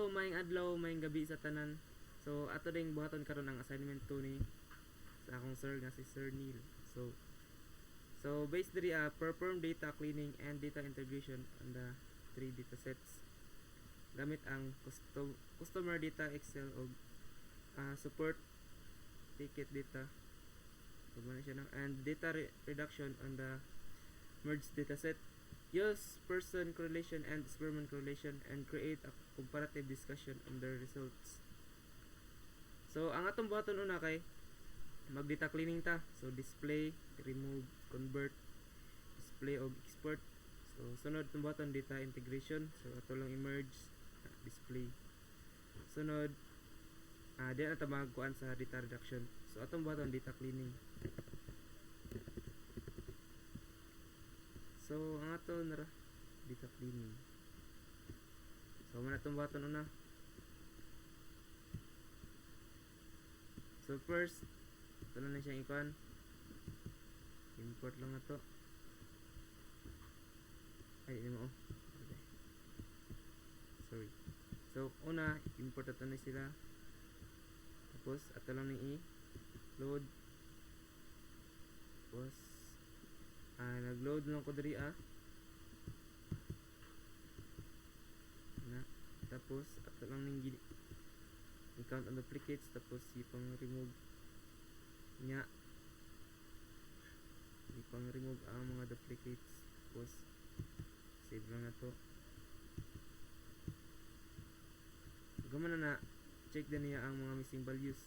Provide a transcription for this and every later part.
So maayong adlaw, maayong gabi sa tanan. So ato ding buhaton karon ang assignment 2 ni sa akong sir nga si Sir Neil. So based diri perform data cleaning and data integration on the three data sets gamit ang customer data Excel o support ticket data. So muna siya and data reduction on the merged data set. Use person correlation and experiment correlation and create a comparative discussion on their results. So ang atong buhaton una kay mag data cleaning ta. So display, remove, convert, display og export. So sunod itong buhaton data integration. So ato lang i-merge, display. Sunod di na ta magkuan sa data reduction. So atong buhaton data cleaning. So ang ato nara data cleaning. So man atong buhaton una. So first ito na siyang ikuan, import lang ito. Ay hindi mo okay. Sorry. So una import ito na sila, tapos ito lang ni i-load. Tapos nag-load lang ko diri na. Tapos ito lang ning i-count on duplicates, tapos ipang remove nya, ipang remove ang mga duplicates, tapos save lang na to. Pagaman na check din niya ang mga missing values.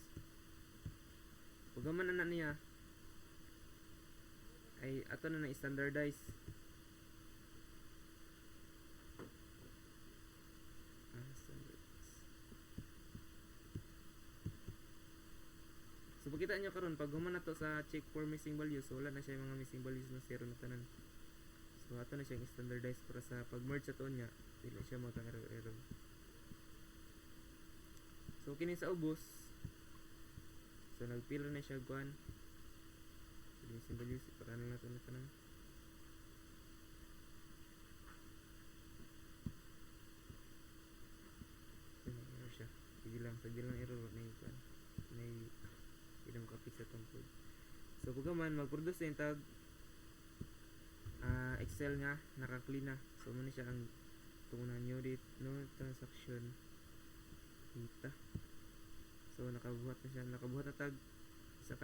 Pagaman na niya ay ato na i-standardize. So pagkita nyo karon pag human na to sa check for missing values, so wala na siya yung mga missing values na 0 na tanan. So ato na siyang standardize para sa pag merge sa to niya dili siya magka-error. So kini sa ubos, so nagpila na siya guan missing values para na nato na tanan. So error siya, sige lang error na ikuan na ilang copy sa itong code. So pagaman mag-produce yung tag Excel nga naka-clean na. So muna siya ang tungunan nyo dito, no transaction data. So nakabuhat na siya, nakabuhat na tag sa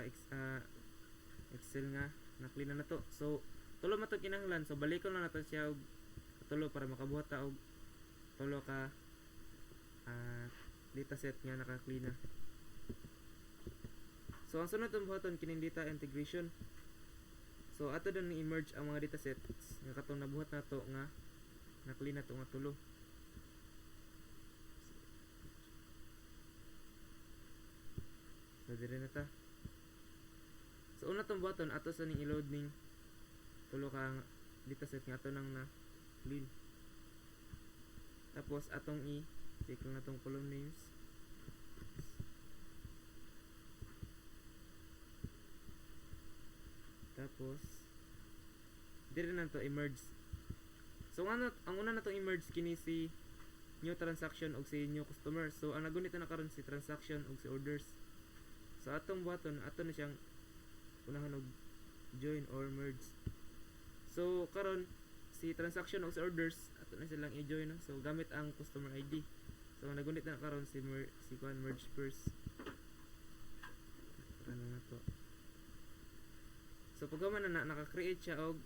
Excel nga na-clean na to. So tulo man to kinahanglan, so balikon na nato siya og tulo para makabuhat ta og tulo ka dataset nga naka-clean na. So ang sunod ang buhaton kining data integration. So ato din i-merge ang mga datasets nga katong nabuhat nato nga na-clean na to nga tulo. So dire na ta. So una tong buhaton ato sa ning i-load ning tulo ka dataset nga ato nang na clean. Tapos atong i-check lang natong column names. Tapos dire na to i-merge. So ang una na to i-merge kini si new transaction og si new customer. So ang nagunit na karon si transaction og si orders. So atong buhaton ato na siyang unahan og join or merge. So karon si transaction og si orders ato na silang i-join, no? So gamit ang customer ID. So ang nagunit na karon si merge first. Ano na to? So pagaman na naka-create siya og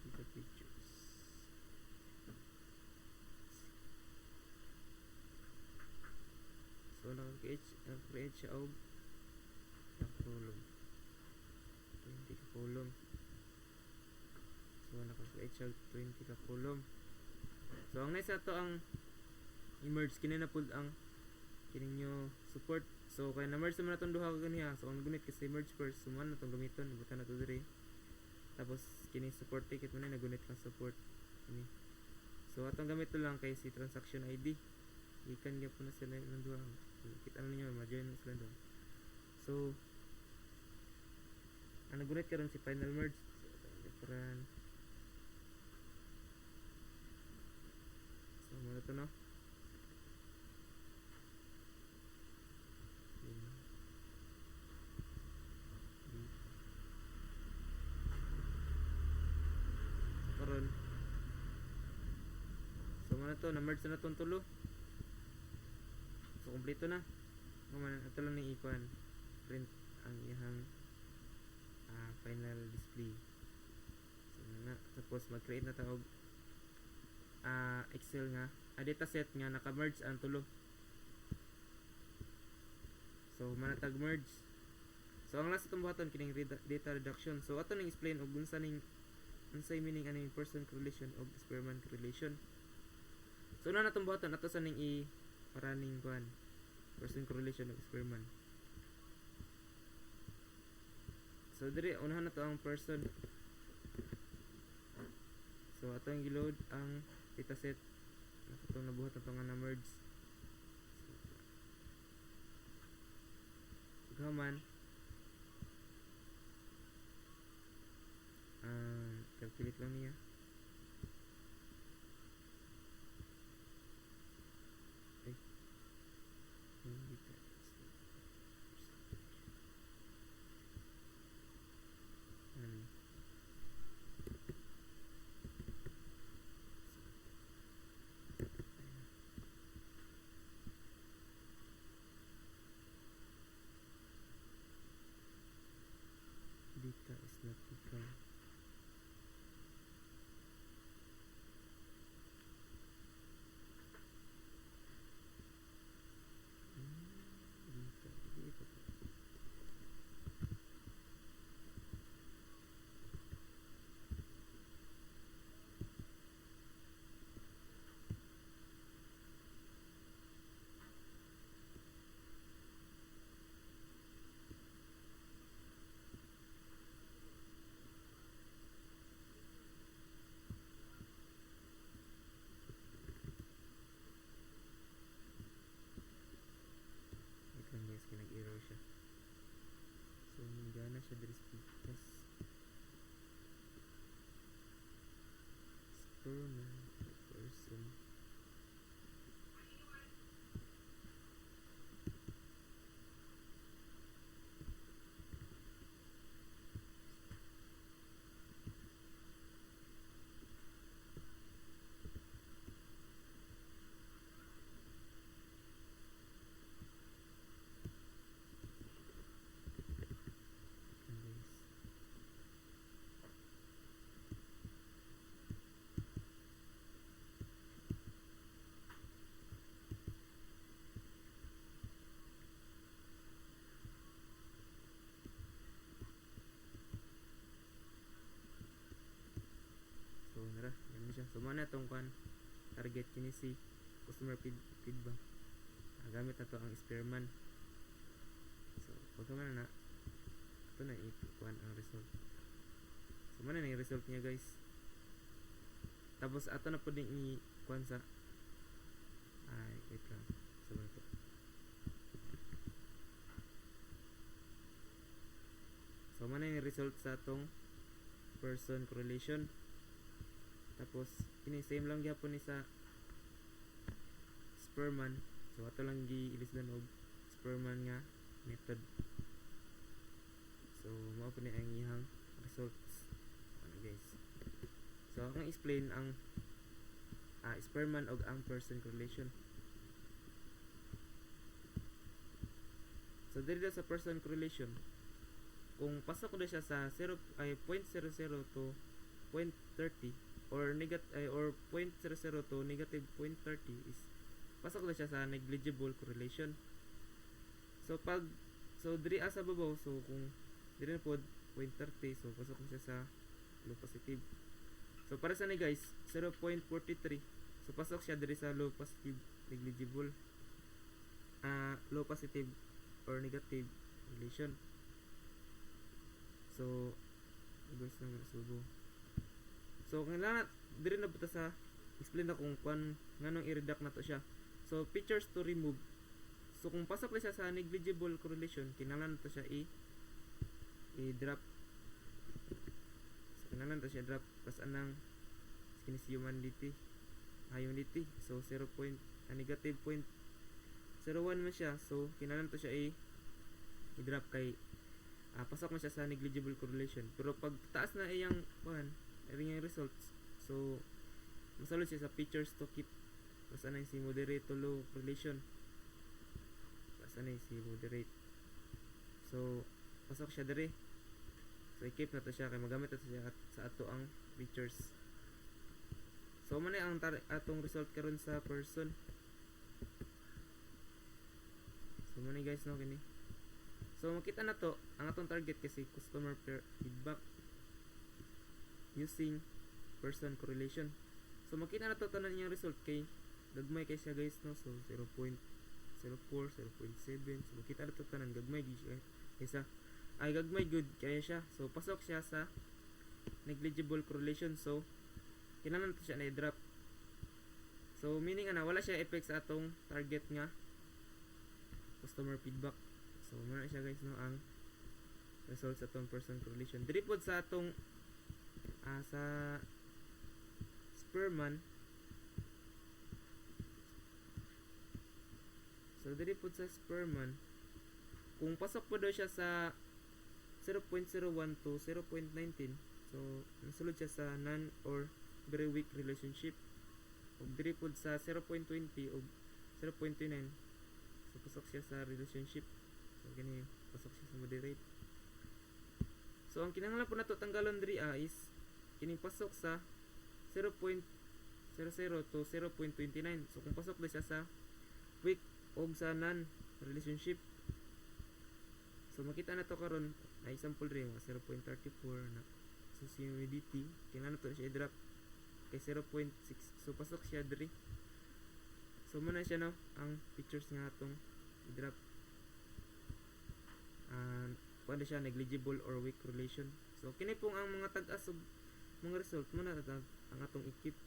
data pictures. So naka-create siya og column 20 ka column. So naka-create siya og 20 ka column. So ang next ato ang i-merge kini na pud ang kininyo support. So kaya na-merge naman natong duha ka ganiha. So ang gunit kasi merge first, so man natong gamiton ibutan nato diri. Tapos kini support ticket man nagunit kang support kini. So atong gamit lang kay si transaction ID. Ikan gyud po na sila ng duha. Kita na ninyo ma-join na sila doon. So ang nagunit karon si final merge. So Pran. So muna to no. Karon. So muna to, na-merge na tong tulo. So kompleto na. Kuman ato lang ni ikuan print ang iyang final display. So na tapos mag-create na ta og Excel nga dataset nga naka-merge ang tulo. So manatag merge. So ang last itong buhaton kining data reduction. So ato ning explain og unsa unsay meaning ano yung person correlation og Spearman correlation. So na natong buhaton ato sa ning paraning kuan person correlation og Spearman. So diri unahan na to ang person. So ato ang giload ang dataset atong nabuhat ato nga na merge. So, gaman calculate lang niya. Data is not equal. Nag-error siya. So, hindi na siya diri speed test. Spearman person. So, nara, yan siya. So, muna itong target kini si customer feedback. Gamit na to ang Spearman. So, pagka man na, ito na ikuan ang result. So, muna na yung result niya guys. Tapos, ato na po din ikuan sa wait lang. So, muna to. So, muna yung result sa itong person correlation. Tapos ini same lang gyapon ni sa Spearman. So ato lang gi-ilisdan og Spearman nga method. So mao po ni ang iyang results. Ano guys. So akong explain ang Spearman og ang person correlation. So diri sa person correlation, kung pasok ko siya sa 0.00 to 0.30 or or 0.00 to negative 0.30 is pasok na siya sa negligible correlation. So diri sa babaw, so kung diri na pod 0.30, so pasok na siya sa low positive. So para sa ni guys 0.43, so pasok siya diri sa low positive negligible low positive or negative relation. So guys na subo. So kailangan diri na buta sa explain na kung nganong i-reduct na to siya. So features to remove. So kung pasok na siya sa negligible correlation, kinahanglan to siya i-drop. So kinahanglan to siya drop plus anang kinis humanity humanity so 0. Negative 0.01 man siya, so kinahanglan to siya i-drop kay pasok na siya sa negligible correlation. Pero pag taas na iyang iyang results, so masalod siya sa features to keep plus anay si moderate to low correlation plus anay si moderate, so pasok siya diri, so i-keep na to siya kay magamit na to siya sa ato ang features. So man ang atong result karon sa person. So man guys no kini. So makita na to ang atong target kasi customer feedback using person correlation. So makita na to tanan iyang result kay gagmay kay siya guys no, so 0.04, 0.7, so makita na to tanan gagmay gyud siya kaysa ay gagmay good kaya siya, so pasok siya sa negligible correlation, so kinahanglan to siya na i-drop. So meaning wala siya effect sa atong target nga customer feedback. So muna siya guys no ang result sa atong person correlation. Diri pod sa atong sa Spearman. So diri pod sa Spearman, kung pasok po daw siya sa 0.01 to 0.19, so nasulod siya sa non or very weak relationship. Ug diri pod sa 0.20 ug 0.29, so pasok siya sa relationship. So gani pasok siya sa moderate. So ang kinahanglan po nato tanggalon diri is kining pasok sa 0.00 to 0.29. So kung pasok na siya sa weak og sa non relationship, so makita na to karon na example rin 0.34 na so si humidity kinahanglan to siya i-drop kay 0.6, so pasok siya diri. So muna siya no ang features nga atong i-drop, pwede siya negligible or weak correlation. So kini pong ang mga tag-as og mga result muna ang atong i-keep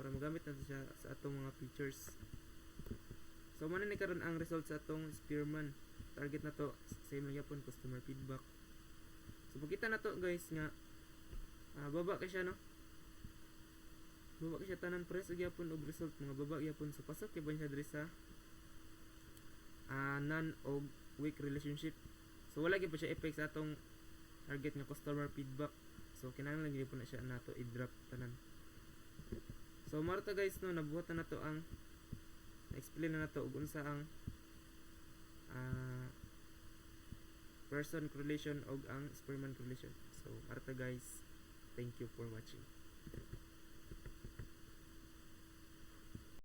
para magamit natin siya sa atong mga features. So muna ni karon ang result sa atong Spearman. Target na to same lang yapon customer feedback. So makita na to guys nga baba kay siya no, baba siya tanan press og yapon og result mga baba yapon, so pasok kay siya diri sa non og weak relationship. So wala gyud pa siya effect sa atong target nga customer feedback, so kinahanglan gyud po na siya nato i-drop tanan. So marta guys no, nabuhat na nato ang explain na nato ug unsa ang person correlation og ang Spearman correlation. So marta guys, thank you for watching.